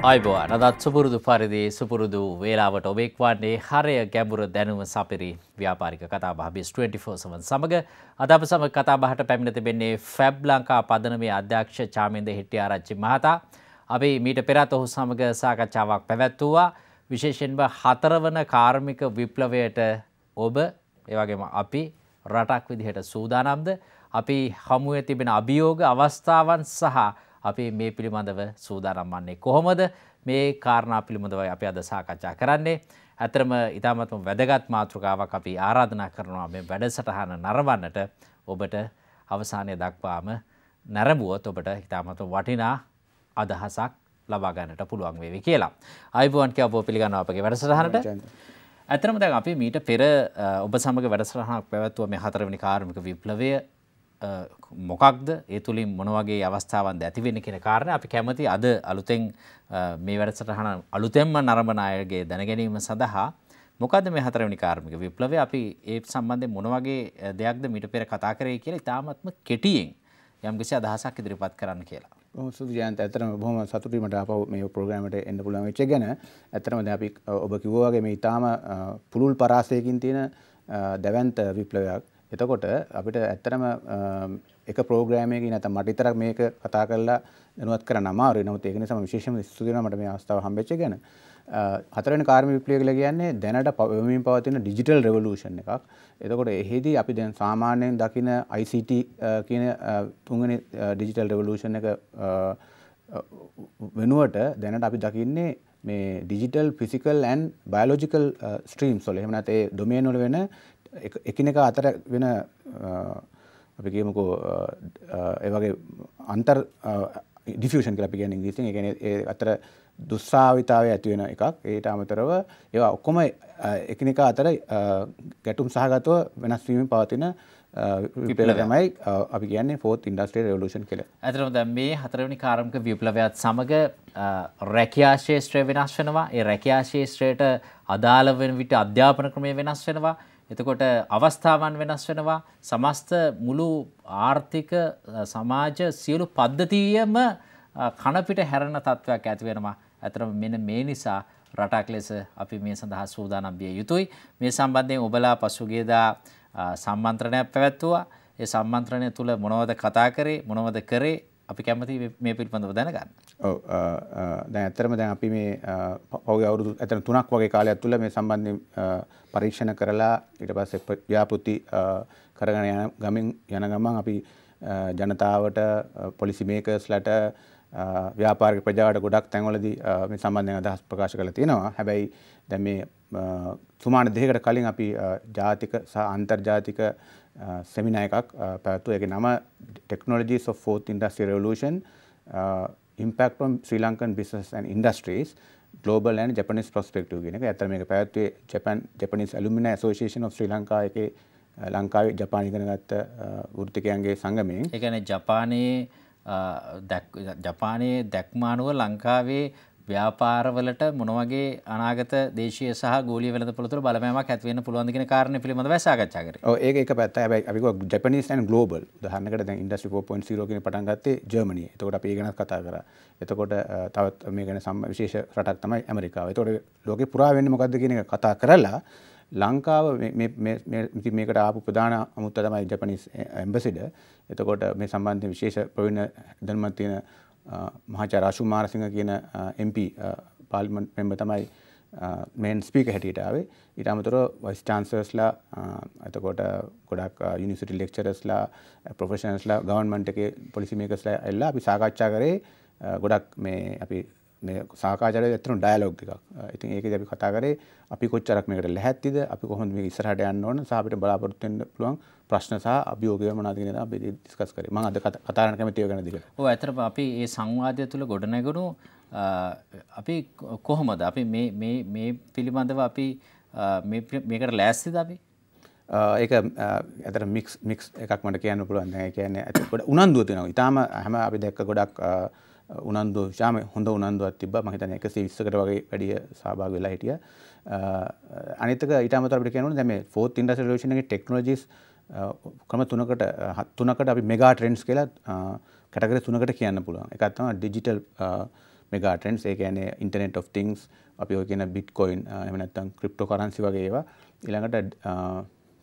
අයිබෝන් අදත් සුපුරුදු පරිදි සුපුරුදු වේලාවට ඔබ එක්වන්නේ හරය ගැඹුර දැනුම සපිරි ව්‍යාපාරික කතාබහ BIZ24 සමග අද අප සමග කතාබහට පැමිණ තිබෙන්නේ ෆැබ් ලංකා පදනමේ අධ්‍යක්ෂ චාමින්ද හෙට්ටිආරච්චි මහතා. අපි මීට පෙරත් ඔහු සමග සාකච්ඡාවක් පැවැත්වුවා. විශේෂයෙන්ම හතරවන කාර්මික විප්ලවයට ඔබ ඒ වගේම අපි රටක් විදිහට සූදානම්ද? අපි හමුවේ තිබෙන අභියෝග අවස්ථාවන් සහ අපි මේ පිළිබඳව සූදානම් වන්නේ කොහොමද? මේ කාරණා පිළිබඳව අපි අද සාකච්ඡා කරන්නේ. අතරම ඊටමත්ම වැදගත් මාතෘකාවක් අපි ආරාධනා කරනවා මේ වැඩසටහන නරඹන්නට. ඔබට අවසානයේ දක්වාම නැරඹුවොත් ඔබට ඊටමත්ම වටිනා අදහසක් ලබා ගන්නට පුළුවන් වේවි කියලා. ආයුබෝවන් කියලා ඔබ පිළිගන්නවා අපගේ වැඩසටහනට. අතරම දැන් අපි මීට පෙර ඔබ සමග වැඩසටහනක් පැවැත්වුවා මේ හතරවෙනි කාර්මික විප්ලවය මොකක්ද ඒ තුලින් මොන වගේ අවස්ථාවන්ද ඇති වෙන්නේ කියන කාරණේ අපි කැමති අද අලුතෙන් මේ වැඩසටහන අලුතෙන්ම නරඹන අයගේ දැනගැනීම සඳහා මොකද්ද මේ හතරවෙනි කාර්මික විප්ලවය අපි ඒ සම්බන්ධයෙන් මොන වගේ දෙයක්ද මීට පෙර කතා කරේ කියලා ඉතාමත්ම කෙටියෙන් යම්කිසි අදහසක් ඉදිරිපත් කරන්න කියලා. බොහොම සුදුජයන්ත ඇත්තටම බොහොම සතුටුයි මට ආපහු මේ ප්‍රෝග්‍රෑම් එකට එන්න පුළුවන් වෙච්ච එක ගැන. ඇත්තටම දැන් අපි ඔබ කිව්වා වගේ මේ ඉතාම පුළුල් පරාසයකින් තියෙන දැවැන්ත විප්ලවයක්. එතකොට අපිට ඇත්තටම එක ප්‍රෝග්‍රෑමයකින් නැත්නම් මට විතරක් මේක කතා කරලා දැනුවත් කරන්න අමාරුයි. නමුත් ඒක නිසා මම විශේෂයෙන්ම ස්තුති කරනවා මට මේ අවස්ථාව හම්බෙච්ච එක ගැන. හතරවෙනි කාර්මික විප්ලවය කියලා කියන්නේ දැනට වෙමින් පවතින ඩිජිටල් රෙවොලූෂන් එකක්. එතකොට එහිදී අපි දැන් සාමාන්‍යයෙන් දකින ICT කියන තුන්වෙනි ඩිජිටල් රෙවොලූෂන් එක වෙනුවට දැනට අපි දකින්නේ මේ digital physical and biological streams වල එහෙම නැත්නම් ඒ ඩොමේන් වල වෙන එකිනෙක අතර වෙන අපි කියමුකෝ ඒ වගේ අන්තර් ඩිෆියුෂන් කියලා අපි කියන්නේ ඉංග්‍රීසියෙන්. ඒ කියන්නේ ඒ අතර දුස්සාවිතාවය ඇති වෙන එකක්. ඒට අමතරව ඒවා ඔක්කොම එකිනෙක අතර ගැටුම් සහගතව වෙනස් වීමෙන් පවතින විප්ලවය තමයි අපි කියන්නේ ෆෝර්ත් ඉන්ඩස්ට්‍රියල් රෙවොලූෂන් කියලා. ඇත්තටම දැන් මේ හතරවෙනි කාර්මික විප්ලවයත් සමග රැකියා ශාස්ත්‍රය වෙනස් වෙනවා. ඒ රැකියා ශාස්ත්‍රයට අදාළ වෙන විට අධ්‍යාපන ක්‍රමය වෙනස් වෙනවා. එතකොට අවස්ථාවන් වෙනස් වෙනවා. සමස්ත මුළු ආර්ථික සමාජ සියලු පද්ධතියම කණපිට හැරෙන තත්ත්වයක් ඇති වෙනවා. අතරම මෙන්න මේ නිසා රටක් ලෙස අපි මේ සඳහා සූදානම් විය යුතුයි. මේ සම්බන්ධයෙන් ඔබලා පසුගියදා සම්මන්ත්‍රණයක් පැවැත්වුවා. ඒ සම්මන්ත්‍රණය තුල මොනවද කතා කරේ මොනවද කරේ අපි කැමති මේ පිළිබඳව දැනගන්න. ඔව් දැන් ඇත්තටම දැන් අපි මේ පහුගිය අවුරුදු 3ක් වගේ කාලයක් තුල මේ සම්බන්ධයෙන් පරීක්ෂණ කරලා ඊට පස්සේ ව්‍යාපෘති කරගෙන යන ගමන් අපි ජනතාවට පොලිසි මේකර්ස්ලට ව්‍යාපාරික ප්‍රජාවට ගොඩක් තැන්වලදී මේ සම්බන්ධයෙන් අදහස් ප්‍රකාශ කරලා තියෙනවා. හැබැයි දැන් මේ සුමාන දෙකකට කලින් අපි ජාතික සහ අන්තර්ජාතික සෙමිනා එකක් පැවැත්වුවා. ඒකේ නම Technologies of Fourth Industrial Revolution Impact on Sri Lankan Business and Industries Global and Japanese Perspective කියන එක. ඇත්තට මේක පැවැත්වුවේ Japanese Alumni Association of Sri Lanka එකේ ලංකාවේ ජපාන ඉගෙන ගත්ත වෘත්තිකයන්ගේ සංගමයෙන්. ඒ කියන්නේ ජපානයේ දැක්මානුව ලංකාවේ ව්‍යාපාරවලට මොන වගේ අනාගත දේශීය සහ ගෝලීය වෙළඳපොළ තුළ බලපෑමක් ඇති වෙන්න පුළුවන්ද කියන කාරණේ පිළිබඳව සාකච්ඡා කරේ. ඔව් ඒක එක පැත්තයි. හැබැයි අපි කිව්වා ජැපනීස් and global. උදාහරණයකට දැන් ඉන්ඩස්ට්‍රි 4.0 කියන පටන් ගත්තේ ජර්මනියේ. එතකොට අපි ඒ ගැන කතා කරා. එතකොට තවත් මේ ගැන විශේෂ රටක් තමයි ඇමරිකාව. එතකොට ලෝකේ පුරා වෙන්නේ මොකද්ද කියන එක කතා කරලා ලංකාව මේකට ආපු ප්‍රධාන අමුත්ත තමයි ජැපනීස් එම්බසිඩර්. එතකොට මේ සම්බන්ධයෙන් විශේෂ ප්‍රවීණ දැනුමක් තියෙන මහාචාර්ය අශු මාරසිංහ කියන MP පාර්ලිමේන්තු මෙම්බර් තමයි මේන් ස්පීකර් හැටියට ආවේ. ඊට අමතරව වයිස් චාන්සලර්ස්ලා එතකොට ගොඩක් යුනිවර්සිටි ලෙක්චරර්ස්ලා ප්‍රොෆෙෂනල්ස්ලා ගවර්න්මන්ට් එකේ පොලිසි මේකර්ස්ලා එල්ලා අපි සාකච්ඡා කරේ ගොඩක් මේ අපි මේ සාකච්ඡාවේ ඇත්තටම ඩයලොග් එකක්. ඉතින් ඒකේදී අපි කතා කරේ අපි කොච්චරක් මේකට ලැහැත්තිද අපි කොහොමද මේක ඉස්සරහට යන්න ඕන සහ අපිට බලාපොරොත්තු වෙන්න පුළුවන් ප්‍රශ්න සහ අභියෝගය මොනවද කියන දේ අපි ඩිස්කස් කරේ. මම අද කතා කරන්න කැමති ඒවා ගැන දිගට. ඔව් ඇත්තටම අපි මේ සංවාදය තුළ ගොඩනැගුණු අපි කොහොමද අපි මේ පිළිබඳව අපි මේකට ලෑස්තිද අපි? ඒක ඇත්තට මික්ස් එකක් මට කියන්න පුළුවන්. දැන් ඒ කියන්නේ ගොඩ උනන්දුව තියෙනවා. ඊටාම හැම අපි දැක්ක ගොඩක් උනන්දුව ශාම හොඳ උනන්දුවක් තිබ්බා. මම හිතන්නේ 120කට වගේ වැඩි සහභාගී වෙලා හිටියා. අනිත් එක ඊට අමතරව අපිට කියන්න ඕනේ දැන් මේ ෆෝර්ත් ඉන්ඩස්ට්‍රියල් රෙවොලූෂන් එකේ ටෙක්නොලොජිස් ක්‍රම තුනකට අපි මෙගා ට්‍රෙන්ඩ්ස් කියලා කැටගරි තුනකට කියන්න පුළුවන්. එකක් තමයි ඩිජිටල් මෙගා ට්‍රෙන්ඩ්ස් ඒ කියන්නේ ඉන්ටර්නෙට් ඔෆ් තින්ග්ස් අපි ඔය කියන බිට්කොයින් එහෙම නැත්නම් ක්‍රිප්ටෝකරන්සි වගේ ඒවා ඊළඟට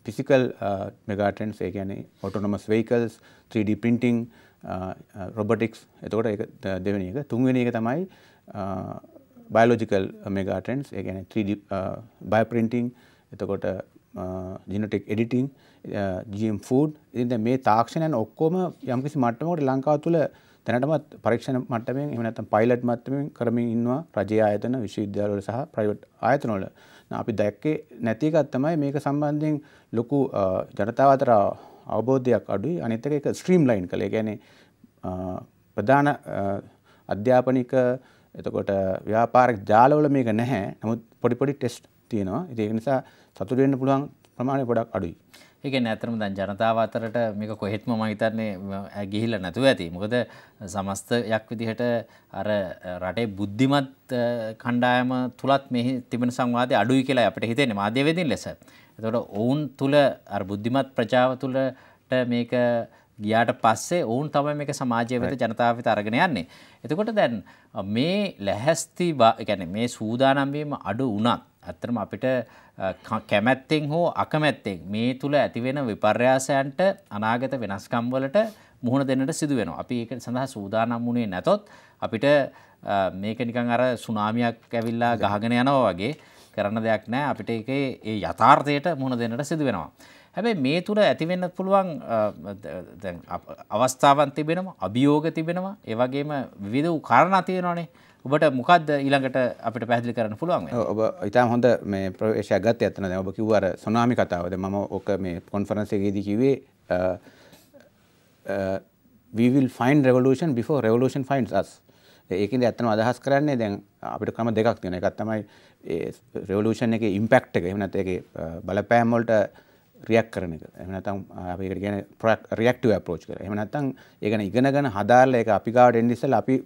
ෆිසිකල් මෙගා ට්‍රෙන්ඩ්ස් ඒ කියන්නේ autonomous vehicles 3D printing robotics එතකොට ඒක දෙවෙනි එක තුන්වෙනි එක තමයි biological mega trends ඒ කියන්නේ 3D bioprinting එතකොට genetic editing GM food ඉතින් දැන් මේ තාක්ෂණයන් ඔක්කොම යම්කිසි මට්ටමකට ලංකාව තුළ දැනටමත් පරීක්ෂණ මට්ටමින් එහෙම නැත්නම් පයිලට් මට්ටමින් කරමින් ඉන්නවා රජයේ ආයතන විශ්වවිද්‍යාලවල සහ ප්‍රයිවට් ආයතනවල. අපි දැක්කේ නැති එකක් තමයි මේක සම්බන්ධයෙන් ලොකු ජනතාව අතර අවබෝධයක් අඩුයි. අනිත් එක ස්ට්‍රීම් ලයින් කළේ. ඒ කියන්නේ ප්‍රධාන අධ්‍යාපනික එතකොට ව්‍යාපාරික ජාලවල මේක නැහැ. නමුත් පොඩි පොඩි ටෙස්ට් තියෙනවා. ඒක නිසා සතුටු වෙන්න පුළුවන් ප්‍රමාණය ගොඩක් අඩුයි. ඒ කියන්නේ ඇත්තටම දැන් ජනතාව අතරට මේක කොහෙත්ම මම හිතන්නේ ගිහිල්ලා නැතුව ඇති. මොකද සමස්තයක් විදිහට අර රටේ බුද්ධිමත් කණ්ඩායම තුලත් මේ තිබෙන සංවාදය අඩුයි කියලා අපිට හිතෙන්නේ මාධ්‍යවේදීන් ලෙස. එතකොට ඔවුන් තුල අර බුද්ධිමත් ප්‍රජාව තුලට මේක ගියාට පස්සේ ඔවුන් තමයි මේක සමාජය වෙත ජනතාව වෙත අරගෙන යන්නේ. එතකොට දැන් මේ ලැහැස්ති කියන්නේ මේ සූදානම් වීම අඩු වුණත් ඇත්තටම අපිට කැමැත්තෙන් හෝ අකමැත්තෙන් මේ තුල ඇතිවෙන විපර්යාසයන්ට අනාගත වෙනස්කම් වලට මුහුණ දෙන්නට සිදු වෙනවා. අපි ඒක සඳහා සූදානම් වුණේ නැතොත් අපිට මේක නිකන් අර සුනාමියක් ඇවිල්ලා ගහගෙන යනවා වගේ කරන්න දෙයක් නැහැ. අපිට ඒකේ ඒ යථාර්ථයට මුහුණ දෙන්නට සිදු වෙනවා. හැබැයි මේ තුල ඇති වෙන්න පුළුවන් දැන් අවස්ථාවන් තිබෙනවා, අභියෝග තිබෙනවා, ඒ වගේම විවිධ කාරණා තියෙනවානේ. ඔබට මොකද්ද ඊළඟට අපිට පැහැදිලි කරන්න පුළුවන් වෙන්නේ? ඔබ ඊටම හොඳ මේ ප්‍රවේශයක් ගත්තේ අතන. දැන් ඔබ කිව්වා අර සුනාමි කතාව. දැන් මම ඔක මේ කොන්ෆරන්ස් එකේදී කිව්වේ we will find revolution before revolution finds us. ඒකෙන්ද ඇත්තම අදහස් කරන්නේ දැන් අපිට ක්‍රම දෙකක් තියෙනවා. එකක් තමයි ඒ revolution එකේ impact එක. එහෙම නැත්නම් ඒකේ බලපෑම් වලට රියැක්ට් කරන එක. එහෙම නැත්නම් අපි ඒකට කියන්නේ reactive approach කියලා. එහෙම නැත්නම් ඒක ගැන ඉගෙනගෙන හදාarලා ඒක අපි ගාවට එන්න ඉස්සෙල්ලා අපි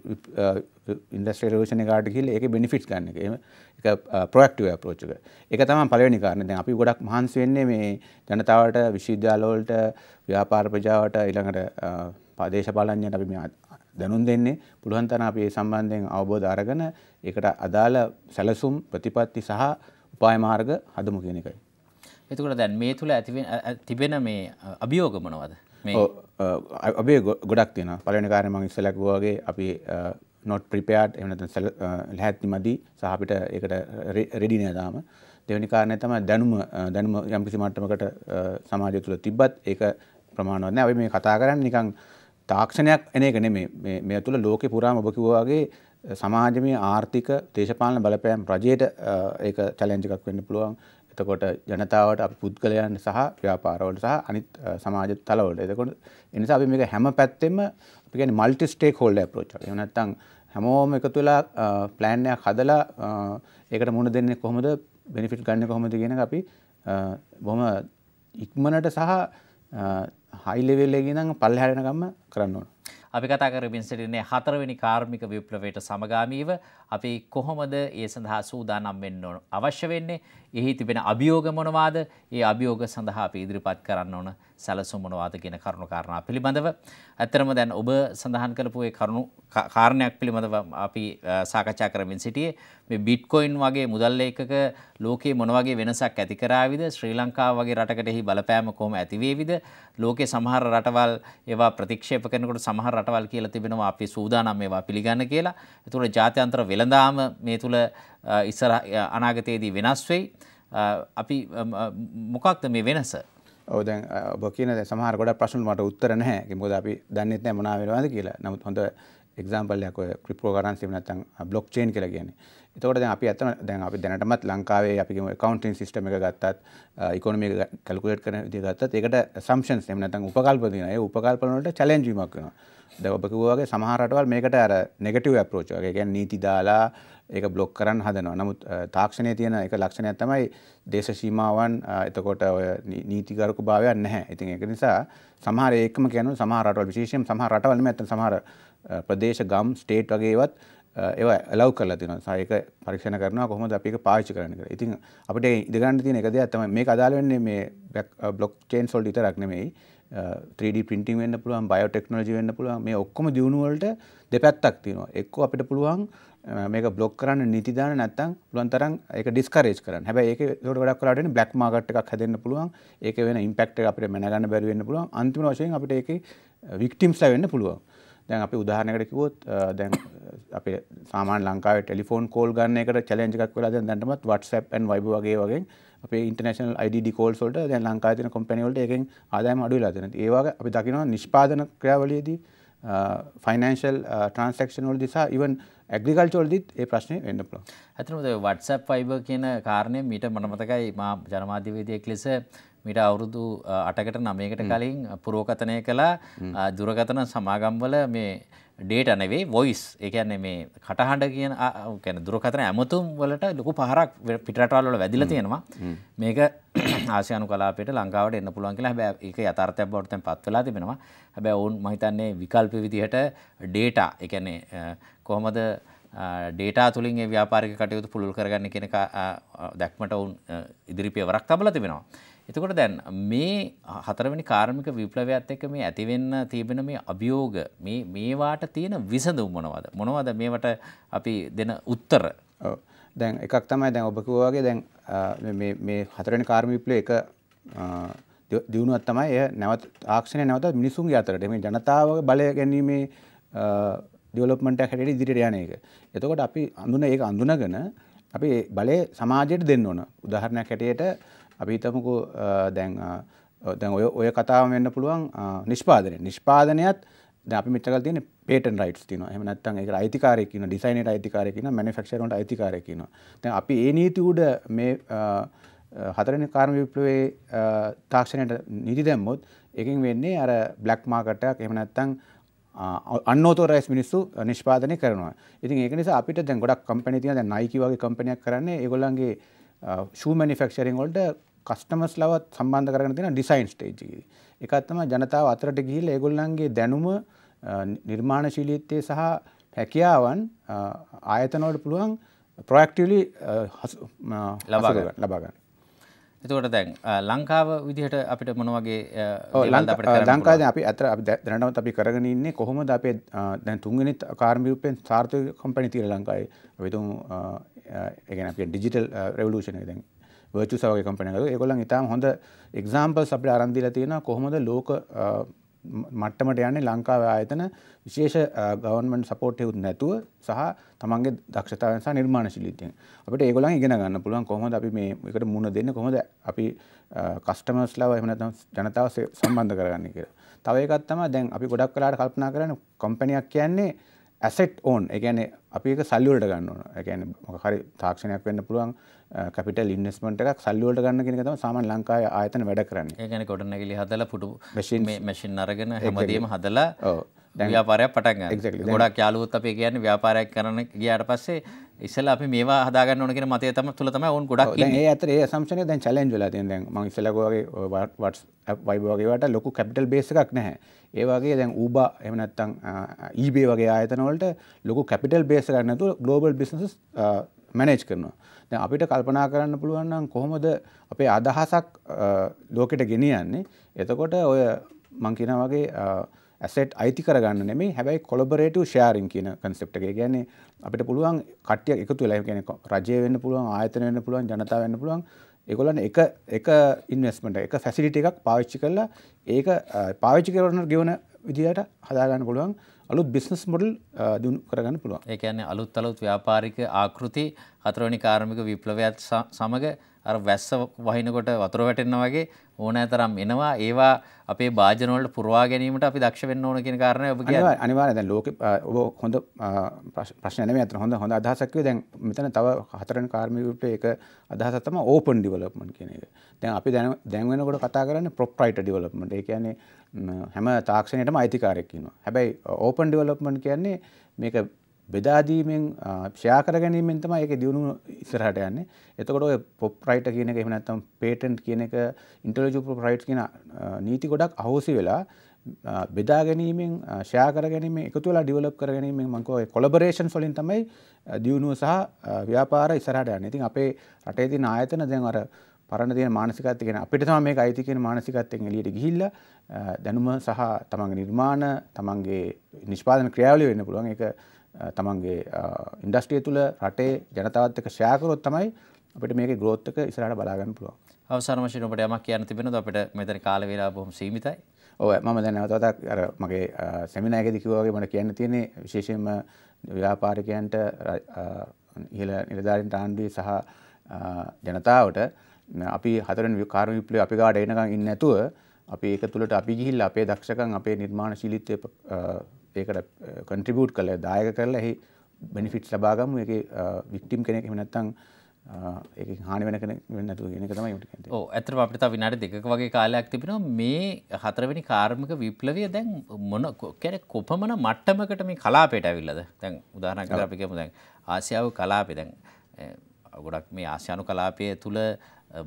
ඉන්ඩස්ට්‍රියල් රෙවොලුෂන් එකකට ගිහිල්ලා ඒකේ benefits ගන්න එක. ඒක proactive approach එක. ඒක තමයි පළවෙනි කාරණේ. දැන් අපි ගොඩක් මහන්සි වෙන්නේ මේ ජනතාවට, විශ්වවිද්‍යාල වලට, ව්‍යාපාර ප්‍රජාවට ඊළඟට දේශපාලනඥයන්ට අපි මේ දැනුම් දෙන්නේ. පුළුවන් තරම් අපි මේ සම්බන්ධයෙන් අවබෝධ අරගෙන ඒකට අදාළ සැලසුම්, ප්‍රතිපත්ති සහ උපාය මාර්ග හදමු කියන එකයි. එතකොට දැන් මේ තුල තිබෙන මේ අභියෝග මොනවද? මේ අභියෝග ගොඩක් තියෙනවා. පළවෙනි කාරණේ මම ඉස්සෙල්ලා කිව්වා වගේ අපි not prepared එහෙම නැත්නම් ලැහැත්ති මදි සහ අපිට ඒකට ready නෑ තාම. දෙවෙනි කාරණේ තමයි දැනුම යම්කිසි මට්ටමකට සමාජය තුල තිබ්බත් ඒක ප්‍රමාණවත් නෑ. අපි මේ කතා කරන්නේ නිකන් තාක්ෂණයක් එන එක නෙමෙයි. මේ තුල ලෝකේ පුරාම ඔබ කිව්වා වගේ සමාජමය ආර්ථික දේශපාලන බලපෑම් රජයට ඒක challenge එකක් වෙන්න පුළුවන්. එතකොට ජනතාවට අපි පුද්ගලයන් සහ ව්‍යාපාරවලට සහ අනිත් සමාජ තලවලට. එතකොට ඒ නිසා අපි මේක හැම පැත්තෙම අපි කියන්නේ multi stakeholder approach එක. එහෙම නැත්නම් හැමෝම එකතු වෙලා plan එකක් හදලා ඒකට මුහුණ දෙන්නේ කොහොමද, benefit ගන්න කොහොමද කියන එක අපි බොහොම ඉක්මනට සහ high level එකකින් නම් පල්ලෙහාට යනකම් කරන්න ඕන. අපි කතා කරමින් සිටින්නේ 4 වෙනි කාර්මික විප්ලවයට සමගාමීව අපි කොහොමද ඒ සඳහා සූදානම් වෙන්න ඕන අවශ්‍ය වෙන්නේ, එහි තිබෙන අභියෝග මොනවාද, ඒ අභියෝග සඳහා අපි ඉදිරිපත් කරන්න ඕන සැලසුම් මොනවාද කියන කරුණු කාරණා පිළිබඳව ඇත්තරම දැන් ඔබ සඳහන් කරපු ඒ කරුණු කාරණයක් පිළිබඳව අපි සාකච්ඡා කරමින් සිටියේ මේ බිට්කොයින් වගේ මුදල් ඒකක ලෝකයේ මොන වගේ වෙනසක් ඇති කරාවිද, ශ්‍රී ලංකාව වගේ රටකට එහි බලපෑම කොහොම ඇති වේවිද, ලෝකයේ සමහර රටවල් ඒවා ප්‍රතික්ෂේප කරනකොට සමහර රටවල් කියලා තිබෙනවා අපි සූදානම් මේවා පිළිගන්න කියලා. ඒතකොට ජාත්‍යන්තර වෙළඳාම මේ තුල ඉස්සර අනාගතයේදී වෙනස් වෙයි. අපි මොකක්ද මේ වෙනස? ඔව් දැන් ඔබ කියන සමහර ගොඩක් ප්‍රශ්න මට උත්තර නැහැ. මොකද අපි දන්නේ නැහැ මොනවා වෙනවද කියලා. නමුත් හොඳ එක්සැම්පල් එකක් ඔය ක්‍රිප්ටෝකරන්සි නැත්නම් බ්ලොක් චේන් කියලා කියන්නේ. එතකොට දැන් අපි ඇත්තම දැන් අපි දැනටමත් ලංකාවේ අපි කියමු accounting system එක ගත්තත්, economy එක calculate කරන විදිහ ගත්තත් ඒකට assumptions එහෙම නැත්නම් උපකල්ප තියෙනවා. ඒ උපකල්පන වලට challenge වීමක් වෙනවා. දැන් ඔබ කිව්වා වගේ සමහර රටවල් මේකට අර negative approach වගේ කියන්නේ නීති දාලා ඒක බ්ලොක් කරන්න හදනවා. නමුත් තාක්ෂණයේ තියෙන එක ලක්ෂණයක් තමයි දේශ සීමාවන් එතකොට ඔය නීතිගරුක භාවයක් නැහැ. ඉතින් ඒක නිසා සමහර ඒකම කියනවා සමහර රටවල් විශේෂයෙන් සමහර රටවල් නෙමෙයි නැත්නම් සමහර ප්‍රදේශ ගම් ස්ටේට් වගේ ඒවත් ඒවා allow කරලා තියෙනවා. සහ ඒක පරීක්ෂණ කරනවා කොහොමද අපි ඒක පාවිච්චි කරන්නේ කියලා. ඉතින් අපිට ඉඳ ගන්න තියෙන එක දෙයක් තමයි මේක අදාළ වෙන්නේ මේ බ්ලොක් චේන්ස් වලට විතරක් නෙමෙයි. 3D printing වෙන්න පුළුවන්, biotechnology වෙන්න පුළුවන්. මේ ඔක්කොම දියුණුව වලට දෙපැත්තක් තියෙනවා. එක්කෝ අපිට පුළුවන් මේක බ්ලොක් කරන්න නීති දාන්න නැත්නම් පුළුවන් තරම් ඒක ඩිස්කරේජ් කරන්න. හැබැයි ඒකේ ඒකට ගොඩක් වෙලාවට එන්නේ බ්ලැක් මාකට් එකක් හැදෙන්න පුළුවන්. ඒකේ වෙන ඉම්පැක්ට් එක අපිට මැනගන්න බැරි වෙන්න පුළුවන්. අන්තිම වශයෙන් අපිට ඒකේ වික්ටිම්ස්ලා වෙන්න පුළුවන්. දැන් අපි උදාහරණයකට කිව්වොත් දැන් අපේ සාමාන්‍ය ලංකාවේ ටෙලිෆෝන් කෝල් ගන්න එකට චැලෙන්ජ් එකක් වෙලා දැන්ටමත් WhatsApp and Viber වගේ අපේ ඉන්ටර්නැෂනල් IDD කෝල්ස් වලට දැන් ලංකාවේ තියෙන කම්පැනි වලට ඒකෙන් ආදායම අඩු වෙලා තියෙනවා. ඒ වගේ අපි දකිනවා නිෂ්පාදන ක්‍රියාවලියේදී ෆයිනෑන්ෂල් ට්‍රාන්සැක්ෂන් වලදී සහ ඉවන් ඇග්‍රිකල්චර් වලදීත් ඒ ප්‍රශ්නේ වෙන්න පුළුවන්. ඇත්තටම WhatsApp Viber කියන කාරණය මීට මට මතකයි මා ජනමාධ්‍යවේදියෙක් ලෙස මීට අවුරුදු 8කට 9කට කලින් පුරෝකථනය කළා දුරකථන සමාගම්වල මේ ඩේටා නෙවෙයි වොයිස්. ඒ කියන්නේ මේ කටහඬ කියන කියන්නේ දුරකථන ඇමතුම් වලට ලොකු පහරක් පිටරටවල් වල වැදිලා තියෙනවා. මේක ආසියානු කලාපයට ලංකාවට එන්න පුළුවන් කියලා. හැබැයි ඒක යථාර්ථයක් බවට දැන් පත් වෙලා තිබෙනවා. හැබැයි ඔවුන් මම හිතන්නේ විකල්ප විදිහට ඩේටා ඒ කියන්නේ කොහොමද ඩේටා තුලින් ඒ ව්‍යාපාරික කටයුතු පුළුල් කරගන්න කියන දැක්මට ඔවුන් ඉදිරි පියවරක් තබලා තිබෙනවා. එතකොට දැන් මේ හතරවෙනි කාර්මික විප්ලවයත් එක්ක මේ ඇතිවෙන්න තිබෙන මේ අභියෝග මේවාට තියෙන විසඳුම් මොනවද මේවට අපි දෙන උත්තර? ඔව් දැන් එකක් තමයි දැන් ඔබ කිව්වා වගේ දැන් මේ හතරවෙනි කාර්මික විප්ලවයේ එක දියුණුවක් තමයි එය නැවත තාක්ෂණය නැවත මිනිසුන්ගේ අතරට මේ ජනතාවගේ බලය ගැනීමේ ඩෙවලොප්මන්ට් එකක් හැටියට ඉදිරියට යන එක. එතකොට අපි ඒක අඳුනගෙන අපි බලය සමාජයට දෙන්න ඕන. උදාහරණයක් හැටියට අපි හිතමුකෝ දැන් ඔය කතාව වෙන්න පුළුවන් නිෂ්පාදනයත් දැන් අපි මෙච්චර කල් තියෙන පේටන්ට් රයිට්ස් තියෙනවා. එහෙම නැත්නම් ඒකට අයිතිකාරයෙක් ඉන්නවා, ඩිසයිනර්ට අයිතිකාරයෙක් ඉන්නවා, මැනුෆැක්චරර් වලට අයිතිකාරයෙක් ඉන්නවා. දැන් අපි ඒ නීති උඩ මේ හතරවෙනි කාර්මික විප්ලවයේ තාක්ෂණයට නීති දැම්මොත් ඒකෙන් වෙන්නේ අර බ්ලැක් මාකට් එකක් එහෙම නැත්නම් අන්අොතොරයිස් මිනිස්සු නිෂ්පාදනය කරනවා. ඉතින් ඒක නිසා අපිට දැන් ගොඩක් කම්පැනි තියෙනවා. දැන් Nike වගේ කම්පැනියක් කරන්නේ ඒගොල්ලන්ගේ ෂූ මැනුෆැක්චරින් වලට කස්ටමර්ස් ලවත් සම්බන්ධ කරගෙන තියෙන ඩිසයින් ස්ටේජ් එකේදී. ඒකත් තමයි ජනතාව අතරට ගිහිල්ලා ඒගොල්ලන්ගේ දැනුම නිර්මාණශීලීත්වය සහ හැකියාවන් ආයතන වලට පුළුවන් ප්‍රොඇක්ටිව්ලි ලබා ගන්න. එතකොට දැන් ලංකාව විදිහට අපිට මොන වගේ ලංකාවේ අපි දැනටමත් අපි කරගෙන ඉන්නේ කොහොමද අපේ දැන් තුන්වෙනි කාර්මික විප්ලවයෙන් සාර්ථක කම්පැනි තියෙන ලංකාවේ අපි තුමු ඒ කියන්නේ අපේ ඩිජිටල් රෙවොලූෂන් එක දැන් වර්චුස් වගේ කම්පැනි එකක්. ඒගොල්ලන් ඉතාලම හොඳ එක්සැම්පල්ස් අපිට අරන් දීලා තියෙනවා කොහොමද ලෝක මට්ටමට යන්නේ ලංකාවේ ආයතන විශේෂ ගවර්න්මන්ට් සපෝට් එකක් නැතුව සහ තමන්ගේ දක්ෂතාවයන් සහ නිර්මාණශීලීත්වයෙන් අපිට ඒගොල්ලන් ඉගෙන ගන්න පුළුවන් කොහොමද අපි මේකට මුහුණ දෙන්නේ කොහොමද අපි කස්ටමර්ස්ලා එහෙම නැත්නම් ජනතාව සම්බන්ධ කරගන්නේ කියලා. තව එකක් තමයි දැන් අපි ගොඩක් වෙලාවට කල්පනා කරන්නේ කම්පැනියක් කියන්නේ ඇසෙට් ඕන්. ඒ කියන්නේ අපි ඒක සල්ලි වලට ගන්න ඕන. ඒ කියන්නේ මොකක් හරි තාක්ෂණයක් වෙන්න පුළුවන් කැපිටල් ඉන්වෙස්ට්මන්ට් එකක් සල්ලි වලට ගන්න කියන එක තමයි සාමාන්‍ය ලංකාවේ ආයතන වැඩ කරන්නේ. ඒ කියන්නේ ගොඩනැගිලි හදලා පුටු මැෂින් අරගෙන හැමදේම හදලා ව්‍යාපාරයක් පටන් ගන්න. ගොඩක් යාළුවොත් අපි කියන්නේ ව්‍යාපාරයක් කරන්න ගියාට පස්සේ ඉස්සෙල්ලා අපි මේවා හදාගන්න ඕන කියන මතය තුල තමයි ඕන් ගොඩක් ඉන්නේ. දැන් ඒ අතර ඒ assumption එක දැන් challenge වෙලා තියෙනවා. දැන් මම ඉස්සෙල්ලා වගේ WhatsApp Viber වගේ වට ලොකු capital base එකක් නැහැ. ඒ වගේ දැන් Uber එහෙම නැත්නම් eBay වගේ ආයතන වලට ලොකු capital base එකක් නැතුව global businesses manage කරනවා. දැන් අපිට කල්පනා කරන්න පුළුවන් නම් කොහොමද අපේ අදහසක් ලෝකෙට ගෙනියන්නේ. එතකොට ඔය මම කියනා වගේ ඇසෙට් අයිති කරගන්න නෙමෙයි හැබැයි කොලැබොරේටිව් ෂෙයාරින් කියන concept එක. ඒ කියන්නේ අපිට පුළුවන් කට්ටිය එකතු වෙලා ඒ කියන්නේ රජය වෙන්න පුළුවන් ආයතන වෙන්න පුළුවන් ජනතාව වෙන්න පුළුවන් ඒගොල්ලන් එක ඉන්වෙස්ට්මන්ට් එක ෆැසිලිටි එකක් පාවිච්චි කරලා ඒක පාවිච්චි කරන ගෙවන විදිහට හදාගන්න පුළුවන් අලුත් බිස්නස් මොඩල් දිනු කරගන්න පුළුවන්. ඒ කියන්නේ අලුත් ව්‍යාපාරික ආකෘති හතරවෙනි කාර්මික විප්ලවයත් සමග අර වැස්ස වහිනකොට වතුර වැටෙනවා වගේ ඕනෑතරම් එනවා. ඒවා අපේ භාජන වලට පුරවා ගැනීමට අපි දක්ෂ වෙන්න ඕන කියන කාරණය ඔබ කියන්නේ. අනිවාර්යයෙන් දැන් ලෝකෙ ඔබ හොඳ ප්‍රශ්න නෙමෙයි අතන හොඳ අදහසක් කිව්වේ. දැන් මෙතන තව හතරවෙනි කාර්මික විප්ලවයේ එක අදහසක් තමයි ඕපන් ඩෙවලොප්මන්ට් කියන එක. දැන් අපි දැන් වෙනකොට කතා කරන්නේ ප්‍රොප්‍රයිටර් ඩෙවලොප්මන්ට්. ඒ කියන්නේ හැම තාක්ෂණයකටම අයිතිකාරයෙක් ඉන්නවා. හැබැයි ඕපන් ඩෙවලොප්මන්ට් කියන්නේ මේක බෙදා දීමෙන් ෂෙයා කර ගැනීමෙන් තමයි ඒකේ දියුණුව ඉස්සරහට යන්නේ. එතකොට ඔය ප්‍රොප්‍රයිටර් කියන එක එහෙම නැත්නම් පේටන්ට් කියන එක ඉන්ටෙලෙක්චුවල් ප්‍රොප්‍රයිටර්ස් කියන නීති ගොඩක් අහෝසි වෙලා බෙදා ගැනීමෙන් ෂෙයා කර ගැනීමෙන් එකතු වෙලා ඩෙවලොප් කර ගැනීමෙන් මම කියවා කොලැබොරේෂන්ස් වලින් තමයි දියුණුව සහ ව්‍යාපාර ඉස්සරහට යන්නේ. ඉතින් අපේ රටේ තියෙන ආයතන දැන් අර පරණ තියෙන මානසිකත්වය කියන අපිට තමයි මේක අයිති කියන මානසිකත්වයෙන් එළියට ගිහිල්ලා දැනුම සහ තමන්ගේ නිර්මාණ තමන්ගේ නිෂ්පාදන ක්‍රියාවලිය වෙන්න පුළුවන්. ඒක තමන්ගේ ඉන්ඩස්ට්‍රිය තුළ රටේ ජනතාවත් එක්ක ෂෙයා කරොත් තමයි අපිට මේකේ growth එක ඉස්සරහට බලා ගන්න පුළුවන්. අවසාන වශයෙන් ඔබට යමක් කියන්න තිබෙනවද? අපිට මෙතන කාල වේලාව බොහොම සීමිතයි. ඔව් මම දැන් නැවතත් අර මගේ සෙමිනාර් එකේදී කිව්වා වගේ මට කියන්න තියෙන්නේ විශේෂයෙන්ම ව්‍යාපාරිකයන්ට ඉහළ නිලධාරීන්ට ආණ්ඩුවේ සහ ජනතාවට අපි හතරවෙනි කාර්ය විප්ලවය අපි ගාඩ එනකන් ඉන්නේ නැතුව අපි ඒක තුළට අපි ගිහිල්ලා අපේ දක්ෂකම් අපේ නිර්මාණශීලීත්වය ඒකට කන්ට්‍රිබියුට් කරලා දායක කරලා එහි බෙනිෆිට්ස් ලබා ගමු. ඒකේ වික්ටිම් කෙනෙක් එහෙම නැත්නම් ඒකෙන් හානි වෙන කෙනෙක් වෙන්නේ නැතුව කියන එක තමයි මට කියන්නේ. ඔව් ඇත්තටම අපිට තව විනාඩි දෙකක වගේ කාලයක් තිබෙනවා. මේ හතරවෙනි කාර්මික විප්ලවය දැන් මොන කියන්නේ කොපමණ මට්ටමකට මේ කලාපයට ඇවිල්ලාද? දැන් උදාහරණයක් විදිහට අපි කියමු දැන් ආසියාව කලාපේ දැන් ගොඩක් මේ ආසියානු කලාපය තුල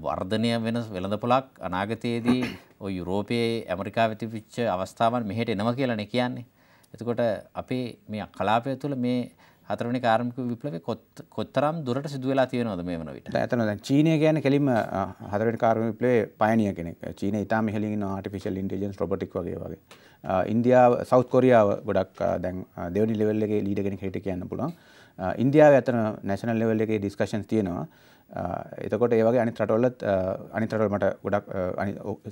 වර්ධනය වෙන වෙළඳපොළක් අනාගතයේදී ඔය යුරෝපයේ ඇමරිකාවේ තිබිච්ච අවස්ථාවන් මෙහෙට එනවා කියලානේ කියන්නේ. එතකොට අපේ මේ කලාපය තුල මේ හතරවෙනි කාර්මික විප්ලවය කොතරම් දුරට සිදු වෙලා තියෙනවද මේ වන විට? දැන් චීනය කියන්නේ කෙලින්ම හතරවෙනි කාර්මික විප්ලවයේ පයනියර් කෙනෙක්. චීනය ඉතාම ඉහළින් ඉන්න ආටිෆිෂල් ඉන්ටෙලිජන්ස් රොබොටික් වගේ. ඉන්දියාව සවුත් කොරියාව ගොඩක් දැන් දෙවෙනි ලෙවල් එකේ ලීඩර් කෙනෙක් හිටිය කියන්න පුළුවන්. ඉන්දියාවේ අතන නැෂනල් ලෙවල් එකේ ඩිස්කෂන්ස් තියෙනවා. එතකොට ඒ වගේ අනිත් රටවලත් අනිත් රටවල මට ගොඩක්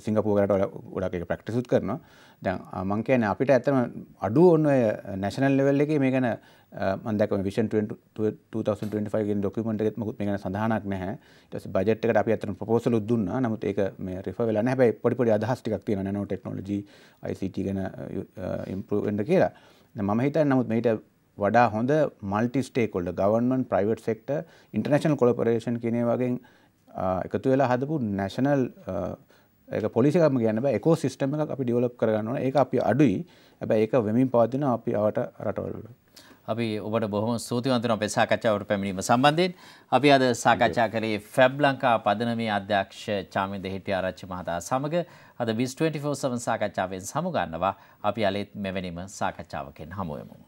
සිංගප්පූර් රටවල ගොඩක් ඒක ප්‍රැක්ටිස් උත් කරනවා. දැන් මම කියන්නේ අපිට ඇත්තම අඩු ඔන්න ඔය නැෂනල් ලෙවල් එකේ මේ ගැන මම දැක්ක මේ විෂන් 2025 කියන ડોකියුමන්ට් එකෙත් මොකුත් මේ ගැන සඳහනක් නැහැ. ඊට පස්සේ බජට් එකට අපි ඇත්තටම ප්‍රොපෝසල් උත් දුන්නා. නමුත් ඒක මේ රිෆර් වෙලා නැහැ. හැබැයි පොඩි අදහස් ටිකක් තියෙනවා නැනෝ ටෙක්නොලොජි ICT ගැන ඉම්ප්‍රූව් වෙන්න කියලා. දැන් මම හිතන්නේ නමුත් මේිට වඩා හොඳ multi stakeholder government private sector international collaboration කියන ඒ වගේ එකතු වෙලා හදපු නැෂනල් ඒක පොලිසි එකක්ම කියන්න බෑ ඉකෝසිස්ටම් එකක් අපි ඩෙවලොප් කරගන්න ඕනේ. ඒක අපි අඩුයි. හැබැයි ඒක වෙමින් පවතිනවා අපි අවට රටවල වල. අපි ඔබට බොහොම ස්තුතිවන්ත වෙනවා අපේ සාකච්ඡාවට පැමිණීම සම්බන්ධයෙන්. අපි අද සාකච්ඡා කරේ ෆැබ් ලංකා පදනමේ අධ්‍යක්ෂ චාමින්ද හෙටිආරච්චි මහතා සමග අද BIZ24 සාකච්ඡාවෙන් සමු ගන්නවා. අපි අලෙත් මෙවැනිම සාකච්ඡාවකින් හමු වෙමු.